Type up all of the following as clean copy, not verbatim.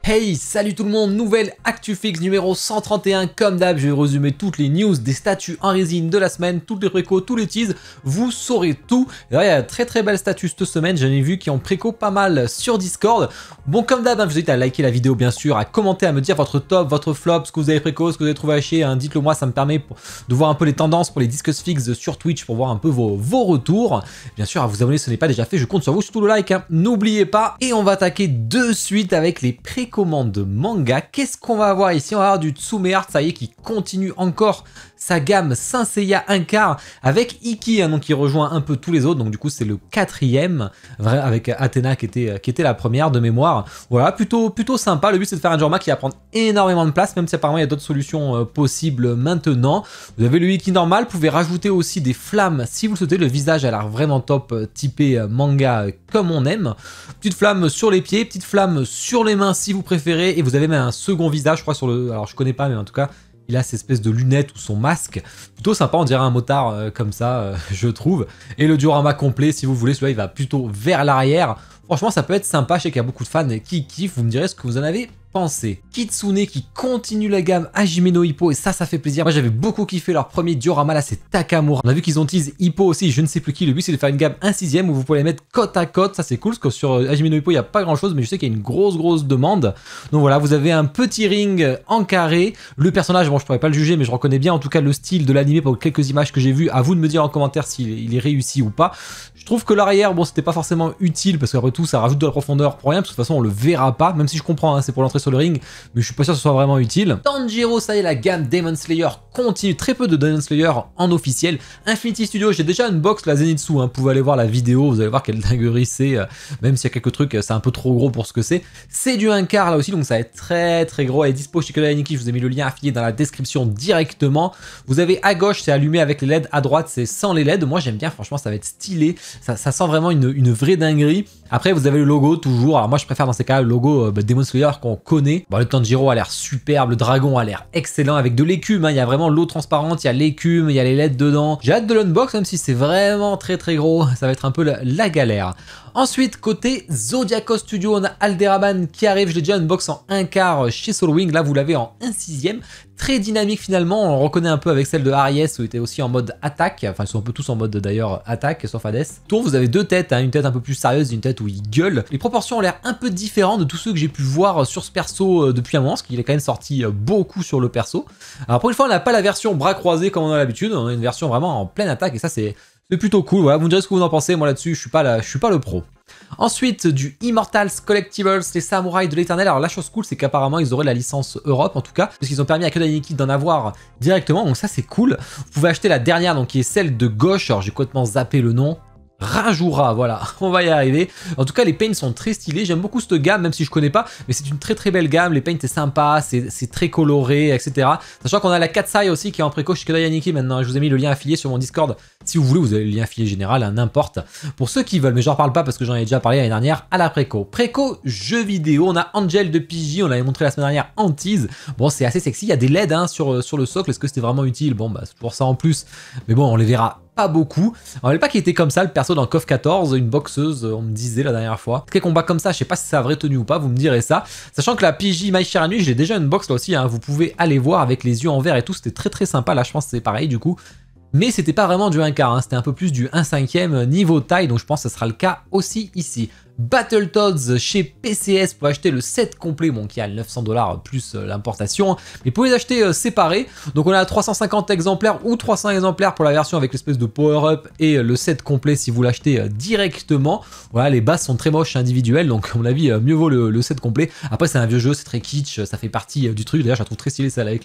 Hey, salut tout le monde, nouvelle ActuFix numéro 131. Comme d'hab, je vais résumer toutes les news des statuts en résine de la semaine, toutes les précos, tous les teas, vous saurez tout. D'ailleurs, il y a très belle statut cette semaine, j'en ai vu qui ont préco pas mal sur Discord. Bon, comme d'hab, je vous invite à liker la vidéo bien sûr, à commenter, à me dire votre top, votre flop, ce que vous avez préco, ce que vous avez trouvé à chier, dites-le moi, ça me permet de voir un peu les tendances pour les disques fixes sur Twitch, pour voir un peu vos retours. Bien sûr, à vous abonner si ce n'est pas déjà fait, je compte sur vous, surtout le like, n'oubliez pas. Et on va attaquer de suite avec les précommande de manga. Qu'est-ce qu'on va avoir ici? On va avoir du Tsume Art, ça y est, qui continue encore sa gamme Saint Seiya 1/4 avec Iki, donc qui rejoint un peu tous les autres. Donc du coup c'est le quatrième, avec Athena qui était la première de mémoire. Voilà, plutôt sympa. Le but c'est de faire un Jorma qui va prendre énormément de place, même si apparemment il y a d'autres solutions possibles maintenant. Vous avez le Iki normal, vous pouvez rajouter aussi des flammes si vous le souhaitez. Le visage a l'air vraiment top, typé manga comme on aime. Petite flamme sur les pieds, petite flamme sur les mains si vous préférez, et vous avez même un second visage, je crois, sur le... Alors je connais pas, mais en tout cas il a cette espèce de lunettes ou son masque, plutôt sympa, on dirait un motard comme ça, je trouve. Et le diorama complet, si vous voulez, celui-là il va plutôt vers l'arrière. Franchement ça peut être sympa, je sais qu'il y a beaucoup de fans qui kiffent, vous me direz ce que vous en avez pensé. Kitsune qui continue la gamme Hajime no Ippo, et ça fait plaisir. Moi j'avais beaucoup kiffé leur premier diorama, là c'est Takamura. On a vu qu'ils ont teasé Ippo aussi, je ne sais plus qui. Le but c'est de faire une gamme 1/6 où vous pouvez les mettre côte à côte, ça c'est cool, parce que sur Hajime no Ippo il n'y a pas grand chose, mais je sais qu'il y a une grosse demande. Donc voilà, vous avez un petit ring en carré. Le personnage, bon je pourrais pas le juger, mais je reconnais bien en tout cas le style de l'animé pour quelques images que j'ai vues. À vous de me dire en commentaire s'il est réussi ou pas. Je trouve que l'arrière, bon c'était pas forcément utile, parce qu'après tout ça rajoute de la profondeur pour rien, parce que de toute façon on le verra pas, même si je comprends, c'est pour l'entrée sur le ring, mais je suis pas sûr que ce soit vraiment utile. Tanjiro, ça y est, la gamme Demon Slayer continue, très peu de Demon Slayer en officiel. Infinity Studio, j'ai déjà une box, la Zenitsu, vous pouvez aller voir la vidéo, vous allez voir quelle dinguerie c'est, même s'il y a quelques trucs, c'est un peu trop gros pour ce que c'est. C'est du 1/4 là aussi, donc ça va être très gros. Elle est dispo chez Kodansha Niki, je vous ai mis le lien affilié dans la description directement. Vous avez à gauche, c'est allumé avec les LED, à droite, c'est sans les LED. Moi j'aime bien, franchement, ça va être stylé, ça sent vraiment une vraie dinguerie. Après vous avez le logo toujours, alors moi je préfère dans ces cas le logo Demon Slayer qu'on connaît. Bon, le Tanjiro a l'air superbe, le dragon a l'air excellent avec de l'écume, il y a vraiment l'eau transparente, il y a l'écume, il y a les LED dedans. J'ai hâte de l'unbox, même si c'est vraiment très gros, ça va être un peu la galère. Ensuite, côté Zodiaco Studio, on a Alderaban qui arrive, je l'ai déjà unbox en 1/4 chez Solwing, là vous l'avez en 1/6. Très dynamique finalement, on le reconnaît un peu avec celle de Aries où il était aussi en mode attaque, enfin ils sont un peu tous en mode d'ailleurs attaque, sauf Hades. Tour, vous avez deux têtes, une tête un peu plus sérieuse et une tête où il gueule. Les proportions ont l'air un peu différentes de tous ceux que j'ai pu voir sur ce perso depuis un moment, parce qu'il est quand même sorti beaucoup sur le perso. Alors pour une fois, on n'a pas la version bras croisés comme on a l'habitude, on a une version vraiment en pleine attaque, et ça c'est plutôt cool. Voilà, vous me direz ce que vous en pensez, moi là-dessus je suis pas le pro. Ensuite, du Immortals Collectibles, les samouraïs de l'éternel. Alors la chose cool, c'est qu'apparemment ils auraient la licence Europe en tout cas, parce qu'ils ont permis à Kodansha Niki d'en avoir directement, donc ça c'est cool. Vous pouvez acheter la dernière, donc qui est celle de gauche, alors j'ai complètement zappé le nom. Rajura, voilà, on va y arriver. En tout cas, les paints sont très stylés, j'aime beaucoup cette gamme, même si je connais pas, mais c'est une très belle gamme, les paints c'est sympa, c'est très coloré, etc. Sachant qu'on a la Katsai aussi qui est en préco chez Kodansha Niki maintenant, je vous ai mis le lien affilié sur mon Discord, si vous voulez, vous avez le lien affilié général, n'importe, pour ceux qui veulent, mais j'en parle pas parce que j'en ai déjà parlé l'année dernière à la préco. Préco jeux vidéo, on a Angel de PJ, on l'avait montré la semaine dernière en tease, bon c'est assez sexy, il y a des LED sur le socle, est-ce que c'était vraiment utile? Bon bah c'est toujours ça en plus, mais bon on les verra pas beaucoup. On rappelle pas qu'il était comme ça le perso dans KOF 14, une boxeuse, on me disait la dernière fois. Quel combat comme ça, je sais pas si c'est vrai tenue ou pas, vous me direz ça. Sachant que la PJ My Cher Nuit, j'ai déjà une box là aussi, vous pouvez aller voir avec les yeux en vert et tout, c'était très sympa, là je pense que c'est pareil du coup. Mais c'était pas vraiment du 1/4, c'était un peu plus du 1/5 niveau taille, donc je pense que ce sera le cas aussi ici. Battletoads chez PCS pour acheter le set complet, bon qui a 900 $ plus l'importation, mais vous pouvez les acheter séparés. Donc on a 350 exemplaires ou 300 exemplaires pour la version avec l'espèce de power-up et le set complet si vous l'achetez directement. Voilà, les bases sont très moches individuelles, donc à mon avis mieux vaut le set complet. Après c'est un vieux jeu, c'est très kitsch, ça fait partie du truc. D'ailleurs je la trouve très stylée celle avec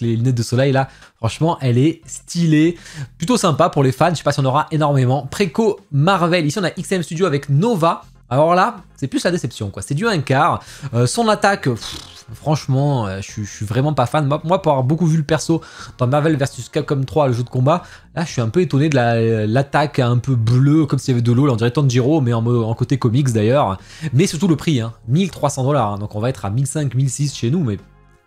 les lunettes de soleil là, franchement elle est stylée, plutôt sympa pour les fans, je sais pas si on aura énormément. Préco Marvel, ici on a XM Studio avec Nova, alors là c'est plus la déception quoi, c'est du 1/4, son attaque, franchement je suis vraiment pas fan, moi pour avoir beaucoup vu le perso dans Marvel vs Capcom 3, le jeu de combat, là je suis un peu étonné de l'attaque un peu bleue, comme s'il y avait de l'eau, on dirait Tanjiro mais en côté comics d'ailleurs, mais surtout le prix, 1300 $, donc on va être à 1500, 1600 chez nous, mais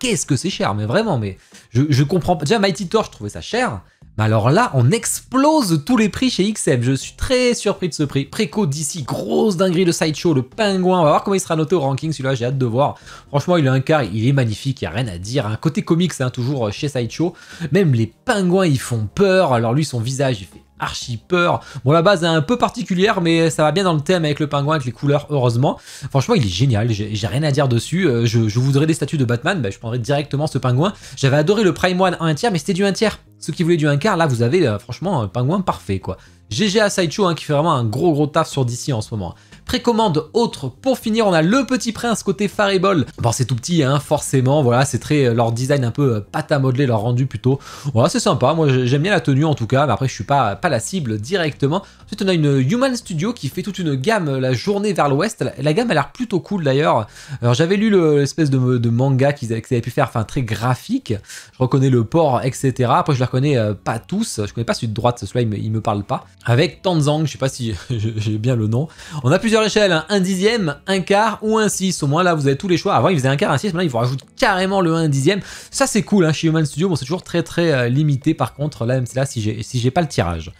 qu'est-ce que c'est cher, mais vraiment, mais je comprends pas. Déjà, Mighty Thor, je trouvais ça cher. Mais alors là, on explose tous les prix chez XM. Je suis très surpris de ce prix. Préco d'ici, grosse dinguerie de Sideshow, le pingouin. On va voir comment il sera noté au ranking. Celui-là, j'ai hâte de voir. Franchement, il a un quart, il est magnifique, il n'y a rien à dire. Un côté comics, hein, toujours chez Sideshow. Même les pingouins, ils font peur. Alors lui, son visage, il fait archi peur. Bon, la base est un peu particulière, mais ça va bien dans le thème avec le pingouin, avec les couleurs, heureusement. Franchement, il est génial, j'ai rien à dire dessus. Je voudrais des statues de Batman, bah, je prendrais directement ce pingouin. J'avais adoré le Prime One en 1 tiers, mais c'était du 1 tiers. Ceux qui voulaient du 1 quart, là, vous avez franchement un pingouin parfait, quoi. GG à Sideshow, hein, qui fait vraiment un gros taf sur DC en ce moment. Précommande autre, pour finir, on a le Petit Prince côté Fireball. Bon, c'est tout petit, hein, forcément, voilà, c'est très, leur design un peu pâte à modeler, leur rendu plutôt. Voilà, c'est sympa, moi j'aime bien la tenue en tout cas, mais après je suis pas la cible directement. Ensuite, on a une Human Studio qui fait toute une gamme, la journée vers l'ouest. La gamme a l'air plutôt cool d'ailleurs. Alors j'avais lu l'espèce de manga qu'ils avaient pu faire, enfin très graphique. Je reconnais le port, etc. Après, je les reconnais pas tous, je connais pas celui de droite, celui-là il me parle pas. Avec Tanzang, je sais pas si j'ai bien le nom. On a plusieurs échelles, hein, 1/10, 1 quart ou 1/6. Au moins là vous avez tous les choix. Avant ils faisaient 1 quart, 1/6, maintenant ils vous rajoutent carrément le 1/10. Ça c'est cool, hein, chez Human Studio. Bon, c'est toujours très limité par contre, là même c'est là si j'ai pas le tirage.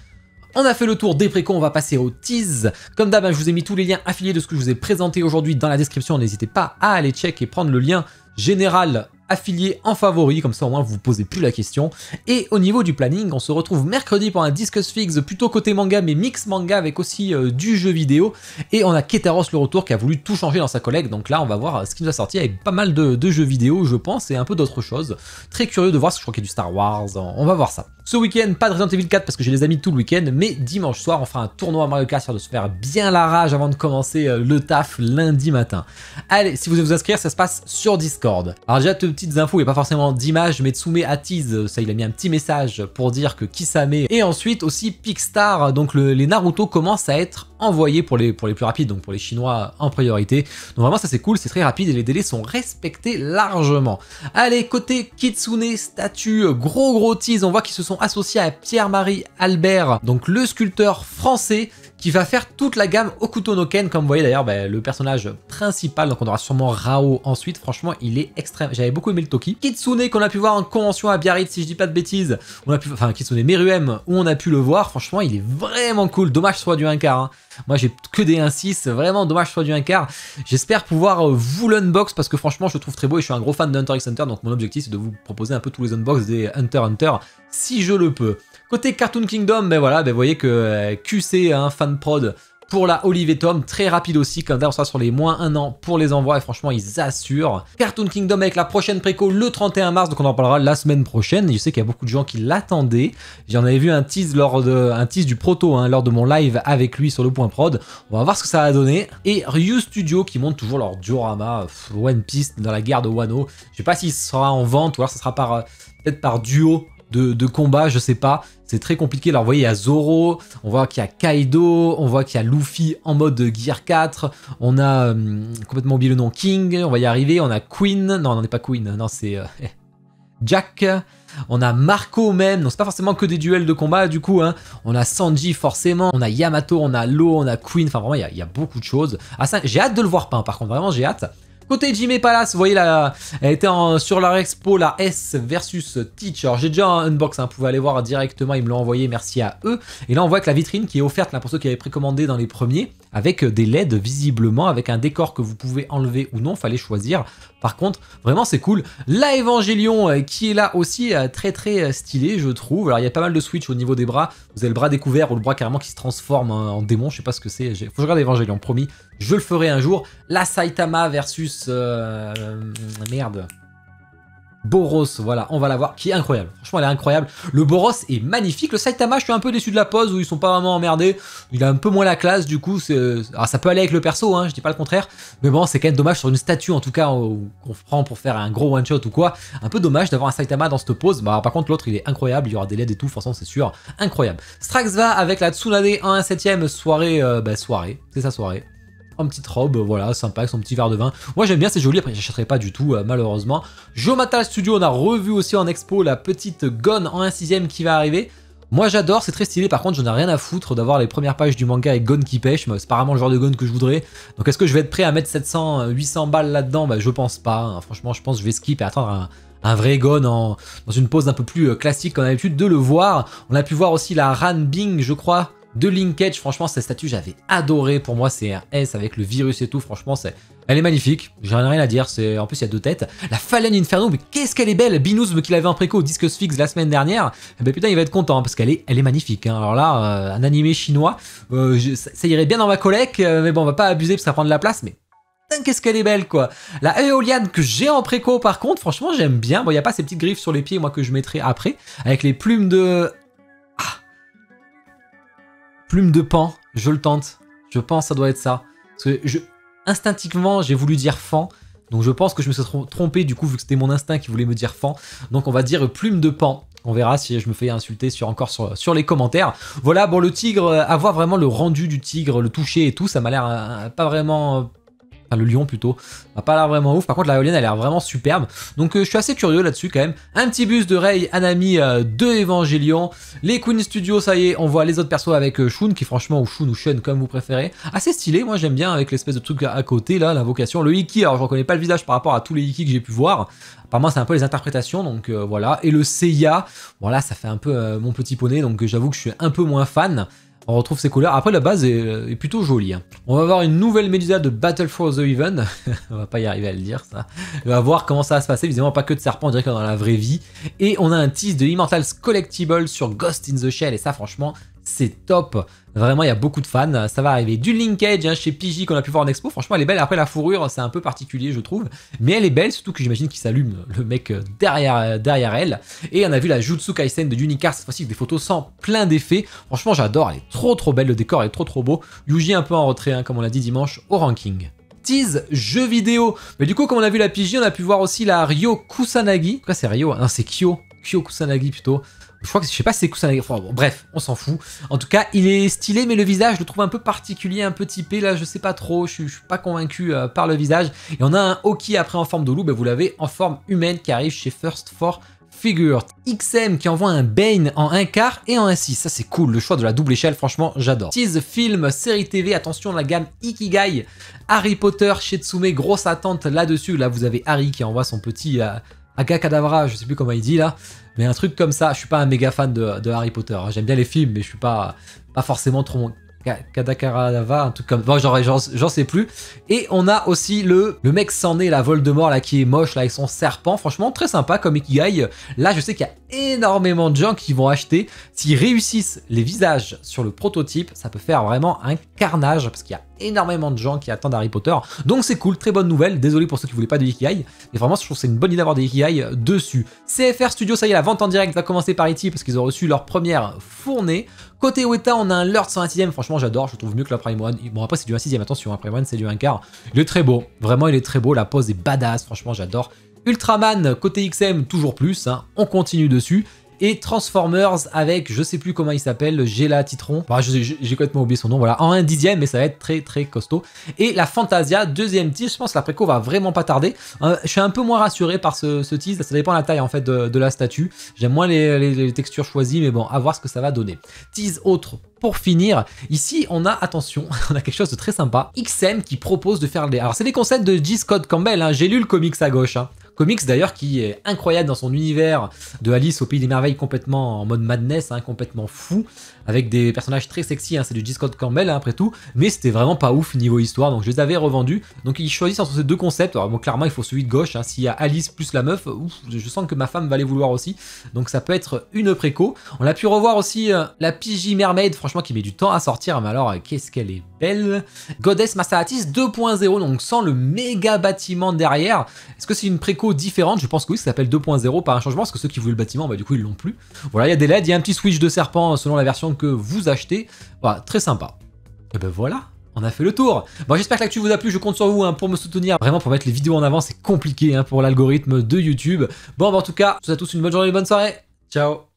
On a fait le tour des précons, on va passer au tease. Comme d'hab, je vous ai mis tous les liens affiliés de ce que je vous ai présenté aujourd'hui dans la description. N'hésitez pas à aller check et prendre le lien général affilié en favori, comme ça au moins vous vous posez plus la question. Et au niveau du planning, on se retrouve mercredi pour un Discuss Figs plutôt côté manga, mais mix manga avec aussi du jeu vidéo. Et on a Ketaros le retour qui a voulu tout changer dans sa collègue, donc là on va voir ce qui nous a sorti avec pas mal de jeux vidéo je pense, et un peu d'autres choses. Très curieux de voir, parce que je crois qu'il y a du Star Wars, on va voir ça. Ce week-end, pas de Resident Evil 4 parce que j'ai les amis tout le week-end, mais dimanche soir on fera un tournoi Mario Kart, histoire de se faire bien la rage avant de commencer le taf lundi matin. Allez, si vous voulez vous inscrire, ça se passe sur Discord. Alors déjà, deux petites infos, il n'y a pas forcément d'image, mais Tsume attise, ça il a mis un petit message pour dire que Kisame, et ensuite aussi Picstar, donc les Naruto commencent à être envoyés pour les plus rapides, donc pour les Chinois en priorité. Donc vraiment ça c'est cool, c'est très rapide et les délais sont respectés largement. Allez, côté Kitsune statue, gros tease, on voit qu'ils se sont associés à Pierre-Marie Albert, donc le sculpteur français, qui va faire toute la gamme Hokuto no Ken, comme vous voyez d'ailleurs le personnage principal, donc on aura sûrement Rao ensuite. Franchement il est extrême, j'avais beaucoup aimé le Toki. Kitsune qu'on a pu voir en convention à Biarritz si je dis pas de bêtises, on a pu, enfin Kitsune Meruem où on a pu le voir, franchement il est vraiment cool, dommage soit du 1 quart, hein. Moi j'ai que des 1/6, vraiment dommage soit du 1 quart. J'espère pouvoir vous l'unbox parce que franchement je le trouve très beau et je suis un gros fan de Hunter x Hunter, donc mon objectif c'est de vous proposer un peu tous les unbox des Hunter x Hunter si je le peux. Côté Cartoon Kingdom, ben voilà, ben vous voyez que QC, hein, fan prod pour la Olive et Tom, très rapide aussi, comme d'hab on sera sur les moins 1 an pour les envois et franchement ils assurent. Cartoon Kingdom avec la prochaine préco le 31 mars, donc on en parlera la semaine prochaine. Je sais qu'il y a beaucoup de gens qui l'attendaient. J'en avais vu un tease du proto, hein, lors de mon live avec lui sur le point prod. On va voir ce que ça va donner. Et Ryu Studio qui monte toujours leur diorama One Piece dans la guerre de Wano. Je sais pas s'il sera en vente ou alors ça sera peut-être par duo de combat, je sais pas, c'est très compliqué. Alors vous voyez il y a Zoro, on voit qu'il y a Kaido, on voit qu'il y a Luffy en mode Gear 4, on a complètement oublié le nom, King, on va y arriver, on a Queen, non on n'est pas Queen, non c'est Jack, on a Marco même, non c'est pas forcément que des duels de combat du coup, hein. On a Sanji forcément, on a Yamato, on a Law, on a Queen, enfin vraiment il y a beaucoup de choses. Ah ça, j'ai hâte de le voir peint par contre, vraiment j'ai hâte. Côté Jimmy Palace, vous voyez là, elle était sur leur expo, la S versus Teach. Alors j'ai déjà un unbox, hein, vous pouvez aller voir directement, ils me l'ont envoyé, merci à eux. Et là on voit que la vitrine qui est offerte là pour ceux qui avaient précommandé dans les premiers, avec des LED visiblement, avec un décor que vous pouvez enlever ou non, fallait choisir. Par contre, vraiment c'est cool. La Évangélion qui est là aussi, très stylé je trouve. Alors il y a pas mal de switch au niveau des bras. Vous avez le bras découvert ou le bras carrément qui se transforme en démon, je sais pas ce que c'est. Faut que je regarde Évangélion, promis. Je le ferai un jour. La Saitama versus... merde. Boros, voilà, on va la voir, qui est incroyable. Franchement, elle est incroyable. Le Boros est magnifique. Le Saitama, je suis un peu déçu de la pose où ils sont pas vraiment emmerdés. Il a un peu moins la classe, du coup. Alors, ça peut aller avec le perso, hein, je dis pas le contraire. Mais bon, c'est quand même dommage sur une statue, en tout cas, qu'on prend pour faire un gros one-shot ou quoi. Un peu dommage d'avoir un Saitama dans cette pose. Bah, par contre, l'autre, il est incroyable. Il y aura des LED et tout, forcément, c'est sûr. Incroyable. Strax va avec la Tsunade en 1/7 soirée. Soirée, c'est sa soirée. En petite robe, voilà, sympa, avec son petit verre de vin. Moi j'aime bien, c'est joli, après j'achèterai pas du tout, malheureusement. Geometal Studio, on a revu aussi en expo la petite Gon en 1/6 qui va arriver. Moi j'adore, c'est très stylé, par contre j'en ai rien à foutre d'avoir les premières pages du manga avec gun qui pêche, c'est pas vraiment le genre de gun que je voudrais. Donc est-ce que je vais être prêt à mettre 700, 800 balles là-dedans? Bah je pense pas, hein. Franchement je pense que je vais skip et attendre un vrai gun dans une pose un peu plus classique qu'on a l'habitude de le voir. On a pu voir aussi la Ranbing, je crois, de Linkage. Franchement cette statue j'avais adoré, pour moi c'est un S avec le virus et tout, franchement elle est magnifique, j'ai rien à dire, en plus il y a 2 têtes. La Fallen Inferno, mais qu'est-ce qu'elle est belle. Binous qui l'avait en préco au Disque Sphinx la semaine dernière, eh ben putain il va être content, hein, parce qu'elle est magnifique, hein. Alors là, un animé chinois, ça irait bien dans ma collecte, mais bon on va pas abuser parce que ça prend de la place, mais putain qu'est-ce qu'elle est belle quoi. La Éoliane que j'ai en préco par contre, franchement j'aime bien. Bon il n'y a pas ces petites griffes sur les pieds, moi que je mettrai après, avec les plumes de... Plume de pan, je le tente. Je pense que ça doit être ça. Parce que instinctivement, j'ai voulu dire fan. Donc je pense que je me suis trompé du coup, vu que c'était mon instinct qui voulait me dire fan. Donc on va dire plume de pan. On verra si je me fais insulter encore sur les commentaires. Voilà, bon le tigre, avoir vraiment le rendu du tigre, le toucher et tout, ça m'a l'air pas vraiment... Enfin, le lion plutôt, n'a pas l'air vraiment ouf. Par contre la éolienne elle a l'air vraiment superbe. Donc je suis assez curieux là-dessus quand même. Un petit bus de Rei Hanami de Evangelion. Les Queen Studios, ça y est, on voit les autres persos avec Shun, qui franchement, ou Shun ou Shun comme vous préférez. Assez stylé, moi j'aime bien avec l'espèce de truc à côté là, l'invocation. Le Iki, alors je reconnais pas le visage par rapport à tous les Iki que j'ai pu voir. Apparemment c'est un peu les interprétations, donc voilà. Et le Seiya, bon là ça fait un peu mon petit poney, donc j'avoue que je suis un peu moins fan. On retrouve ces couleurs. Après, la base est plutôt jolie, hein. On va avoir une nouvelle Medusa de Battle for the Even. On va pas y arriver à le dire, ça. On va voir comment ça va se passer. Évidemment, pas que de serpents, on dirait que dans la vraie vie. Et on a un tease de Immortals Collectible sur Ghost in the Shell. Et ça, franchement, c'est top. Vraiment, il y a beaucoup de fans. Ça va arriver. Du Linkage, hein, chez Pidgey qu'on a pu voir en expo. Franchement, elle est belle. Après, la fourrure, c'est un peu particulier, je trouve. Mais elle est belle, surtout que j'imagine qu'il s'allume le mec derrière elle. Et on a vu la Jutsu Kaisen de Unicar, cette fois-ci avec des photos sans plein d'effets. Franchement, j'adore. Elle est trop belle. Le décor est trop beau. Yuji un peu en retrait, hein, comme on l'a dit dimanche au ranking. Tease jeu vidéo. Mais du coup, comme on a vu la Pidgey, on a pu voir aussi la Ryo Kusanagi. Pourquoi c'est Ryo? Non, c'est Kyo Kusanagi plutôt. Je crois que je sais pas si c'est Kusanagi. Enfin, bon, bref, on s'en fout. En tout cas, il est stylé, mais le visage, je le trouve un peu particulier, un peu typé. Là, je sais pas trop. Je suis pas convaincu par le visage. Et on a un Oki après en forme de loup. Ben, vous l'avez en forme humaine qui arrive chez First for Figure. XM qui envoie un Bane en 1/4 et en 1/6. Ça, c'est cool. Le choix de la double échelle, franchement, j'adore. Tease, film, série TV. Attention, la gamme Ikigai. Harry Potter, Shitsume. Grosse attente là-dessus. Là, vous avez Harry qui envoie son petit... Aga Kadavra, je sais plus comment il dit là, mais un truc comme ça. Je suis pas un méga fan de Harry Potter, hein. J'aime bien les films, mais je suis pas forcément trop... Kadavra, un truc comme... Bon, j'en sais plus. Et on a aussi le mec sans nez, la Voldemort, là, qui est moche, là, avec son serpent. Franchement, très sympa comme Ikigai. Là, je sais qu'il y a énormément de gens qui vont acheter. S'ils réussissent les visages sur le prototype, ça peut faire vraiment un carnage, parce qu'il y a énormément de gens qui attendent Harry Potter. Donc c'est cool, très bonne nouvelle. Désolé pour ceux qui voulaient pas de Ikigai. Mais vraiment, je trouve que c'est une bonne idée d'avoir des Ikigai dessus. CFR Studio, ça y est, la vente en direct va commencer par E.T. parce qu'ils ont reçu leur première fournée. Côté Weta, on a un Lord 101ème. Franchement, j'adore. Je le trouve mieux que la Prime One. Bon, après, c'est du 1/6ème. Attention, un Prime One, c'est du 1/4. Il est très beau. Vraiment, il est très beau. La pose est badass. Franchement, j'adore. Ultraman, côté XM, toujours plus, hein. On continue dessus. Et Transformers avec, je sais plus comment il s'appelle, Gela Titron. Bah, j'ai complètement oublié son nom, voilà. En 1/10ème, mais ça va être très costaud. Et la Fantasia, deuxième tease. Je pense que la préco va vraiment pas tarder. Je suis un peu moins rassuré par ce tease. Ça dépend de la taille en fait de la statue. J'aime moins les textures choisies, mais bon, à voir ce que ça va donner. Tease autre. Pour finir, ici on a, attention, on a quelque chose de très sympa. XM qui propose de faire des... Alors c'est des concepts de J. Scott Campbell, hein. J'ai lu le comics à gauche, hein. Comics d'ailleurs qui est incroyable dans son univers de Alice au Pays des Merveilles, complètement en mode madness, hein, complètement fou, avec des personnages très sexy, hein, c'est du J. Scott Campbell, hein, après tout, mais c'était vraiment pas ouf niveau histoire, donc je les avais revendus. Donc ils choisissent entre ces deux concepts. Alors bon, clairement il faut celui de gauche, hein. S'il y a Alice plus la meuf, ouf, je sens que ma femme va les vouloir aussi, donc ça peut être une préco. On a pu revoir aussi la Pidgey Mermaid, franchement qui met du temps à sortir, mais alors qu'est-ce qu'elle est belle. Goddess Masahatis 2.0, donc sans le méga bâtiment derrière. Est-ce que c'est une préco différente? Je pense que oui, ça s'appelle 2.0 par un changement, parce que ceux qui voulaient le bâtiment, bah du coup ils l'ont plus. Voilà, il y a des LED, il y a un petit switch de serpent selon la version que vous achetez. Voilà, très sympa. Et ben voilà, on a fait le tour. Bon, j'espère que l'actu vous a plu, je compte sur vous, hein, pour me soutenir. Vraiment, pour mettre les vidéos en avant, c'est compliqué, hein, pour l'algorithme de YouTube. Bon, bah, en tout cas, je vous souhaite à tous une bonne journée, une bonne soirée. Ciao.